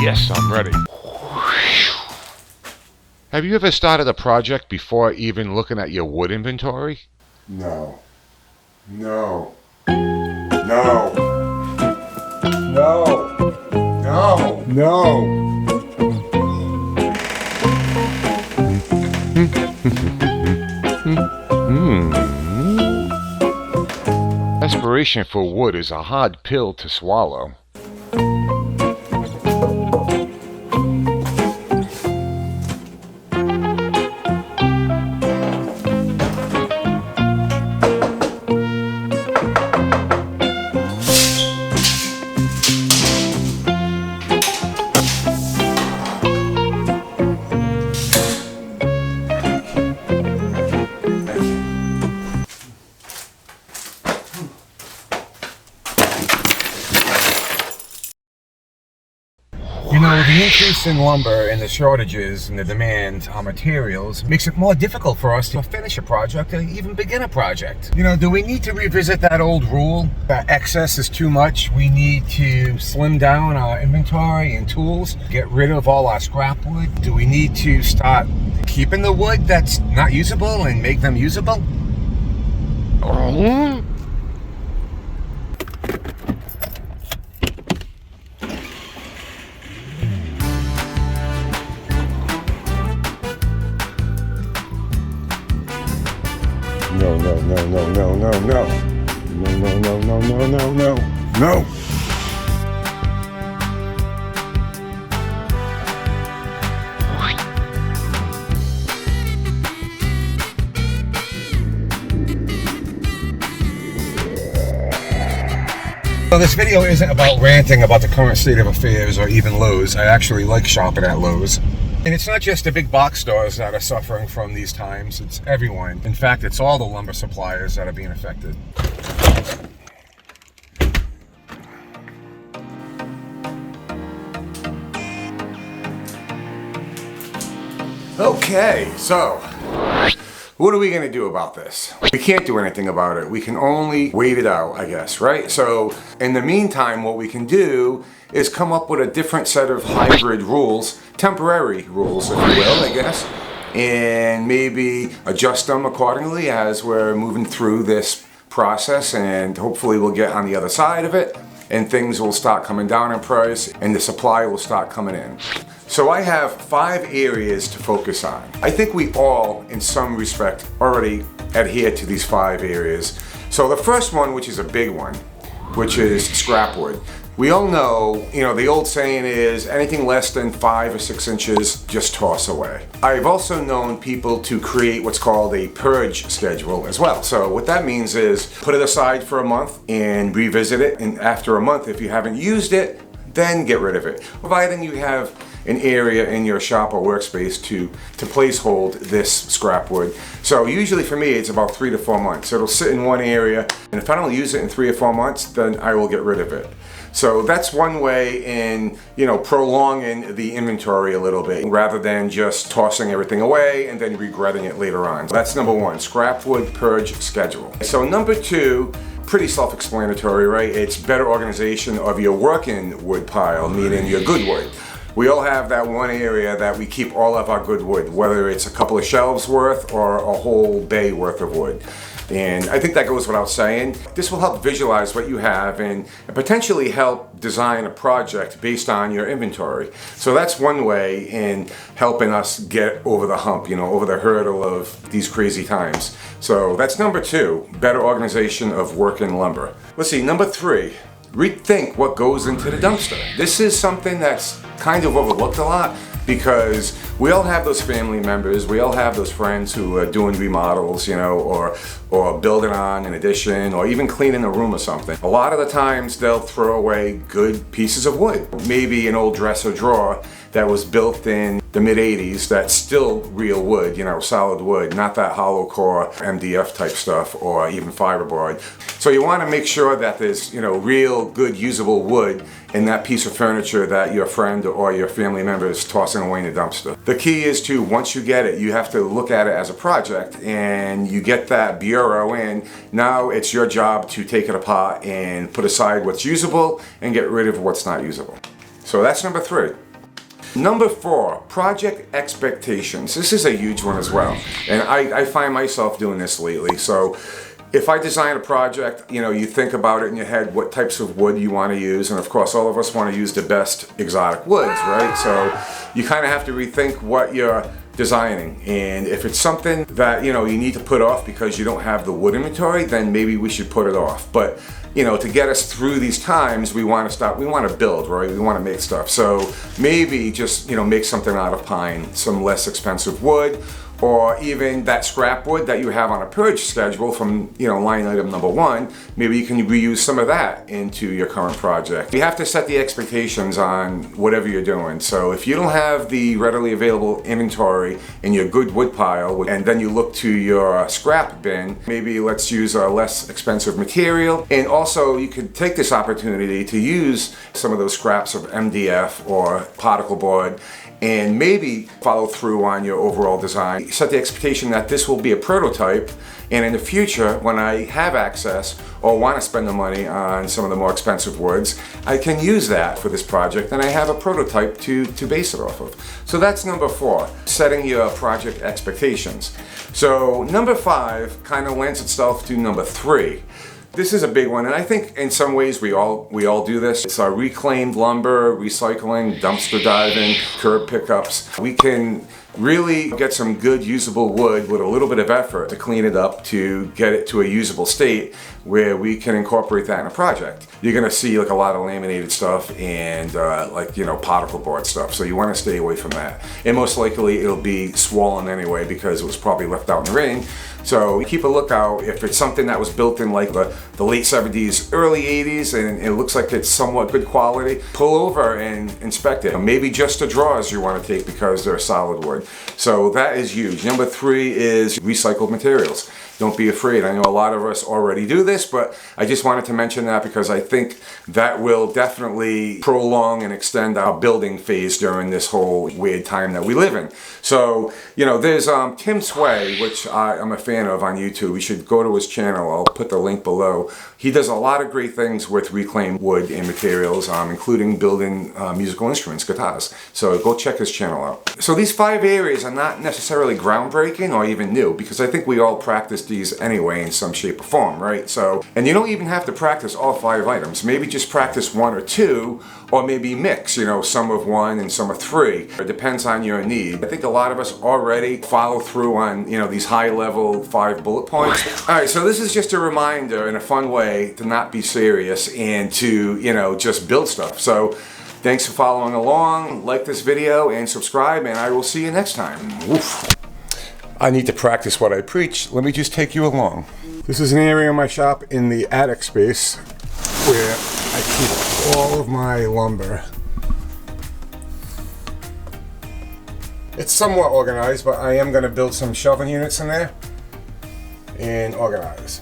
Yes, I'm ready. Have you ever started a project before even looking at your wood inventory? No. No. No. No. No. No. Desperation for wood is a hard pill to swallow. You know, the increase in lumber and the shortages and the demand on materials makes it more difficult for us to finish a project or even begin a project. You know, do we need to revisit that old rule that excess is too much? We need to slim down our inventory and tools, get rid of all our scrap wood? Do we need to start keeping the wood that's not usable and make them usable? Oh. No, no, no, no, no, no, no. No, no, no, no, no, no, no. No. So this video isn't about ranting about the current state of affairs or even Lowe's. I actually like shopping at Lowe's. And it's not just the big box stores that are suffering from these times, it's everyone. In fact, it's all the lumber suppliers that are being affected. Okay, so what are we going to do about this? We can't do anything about it. We can only wait it out, I guess, right? So in the meantime, what we can do is come up with a different set of hybrid rules, temporary rules, if you will, I guess, and maybe adjust them accordingly as we're moving through this process, and hopefully we'll get on the other side of it and things will start coming down in price and the supply will start coming in. So I have 5 areas to focus on. I think we all, in some respect, already adhere to these 5 areas. So the first one, which is a big one, which is scrap wood. We all know, the old saying is anything less than 5 or 6 inches, just toss away. I've also known people to create what's called a purge schedule as well. So what that means is put it aside for a month and revisit it. And after a month, if you haven't used it, then get rid of it, providing you have an area in your shop or workspace to place hold this scrap wood. So usually for me, it's about 3 to 4 months. It'll sit in one area, and if I don't use it in 3 or 4 months, then I will get rid of it. So that's one way in, prolonging the inventory a little bit, rather than just tossing everything away and then regretting it later on. So that's number 1, scrap wood purge schedule. So number 2, pretty self-explanatory, right? It's better organization of your working wood pile, meaning your good wood. We all have that one area that we keep all of our good wood, whether it's a couple of shelves worth or a whole bay worth of wood. And I think that goes without saying. This will help visualize what you have and potentially help design a project based on your inventory. So that's one way in helping us get over the hump, over the hurdle of these crazy times. So that's number 2, better organization of working lumber. Let's see, number 3, rethink what goes into the dumpster. This is something that's kind of overlooked a lot, because we all have those family members, we all have those friends who are doing remodels, you know, or building on an addition, or even cleaning a room or something. A lot of the times they'll throw away good pieces of wood. Maybe an old dresser drawer that was built in the mid-80s that's still real wood, you know, solid wood, not that hollow core MDF type stuff or even fiberboard. So you want to make sure that there's, you know, real good usable wood in that piece of furniture that your friend or your family member is tossing away in the dumpster. The key is to, once you get it, you have to look at it as a project, and you get that bureau in. Now it's your job to take it apart and put aside what's usable and get rid of what's not usable. So that's number 3. Number 4, project expectations. This is a huge one as well, and I find myself doing this lately. So if I design a project, you know, you think about it in your head, what types of wood you want to use, and of course all of us want to use the best exotic woods, right? So you kind of have to rethink what you're designing, and if it's something that, you know, you need to put off because you don't have the wood inventory, then maybe we should put it off. But you know, to get us through these times, we want to build, right? We want to make stuff. So maybe just, you know, make something out of pine, some less expensive wood, or even that scrap wood that you have on a purge schedule from, you know, line item number 1, maybe you can reuse some of that into your current project. You have to set the expectations on whatever you're doing. So if you don't have the readily available inventory in your good wood pile, and then you look to your scrap bin, maybe let's use a less expensive material. And also you could take this opportunity to use some of those scraps of MDF or particle board, and maybe follow through on your overall design. Set the expectation that this will be a prototype, and in the future, when I have access or want to spend the money on some of the more expensive woods, I can use that for this project, and I have a prototype to base it off of. So that's number 4, setting your project expectations. So number 5 kind of lends itself to number 3. This is a big one, and I think in some ways we all do this. It's our reclaimed lumber, recycling, dumpster diving, curb pickups. We can really get some good usable wood with a little bit of effort to clean it up, to get it to a usable state where we can incorporate that in a project. You're gonna see like a lot of laminated stuff and like, you know, particle board stuff. So you wanna stay away from that. And most likely it'll be swollen anyway because it was probably left out in the rain. So keep a lookout. If it's something that was built in like the late 70s, early 80s, and it looks like it's somewhat good quality, pull over and inspect it. Maybe just the drawers you want to take because they're solid wood. So that is huge. Number 3 is recycled materials. Don't be afraid. I know a lot of us already do this, but I just wanted to mention that because I think that will definitely prolong and extend our building phase during this whole weird time that we live in. So, you know, there's Tim Sway, which I'm a fan of on YouTube. You should go to his channel. I'll put the link below. He does a lot of great things with reclaimed wood and materials, including building musical instruments, guitars. So go check his channel out. So these 5 areas are not necessarily groundbreaking or even new, because I think we all practice these anyway in some shape or form, right? So, and you don't even have to practice all 5 items. Maybe just practice 1 or 2, or maybe mix, you know, some of 1 and some of 3. It depends on your need. I think a lot of us already follow through on, you know, these high level 5 bullet points. All right, so this is just a reminder in a fun way to not be serious and to, you know, just build stuff. So thanks for following along. Like this video and subscribe, and I will see you next time. Woof. I need to practice what I preach. Let me just take you along. This is an area in my shop in the attic space where I keep all of my lumber. It's somewhat organized, but I am going to build some shelving units in there and organize.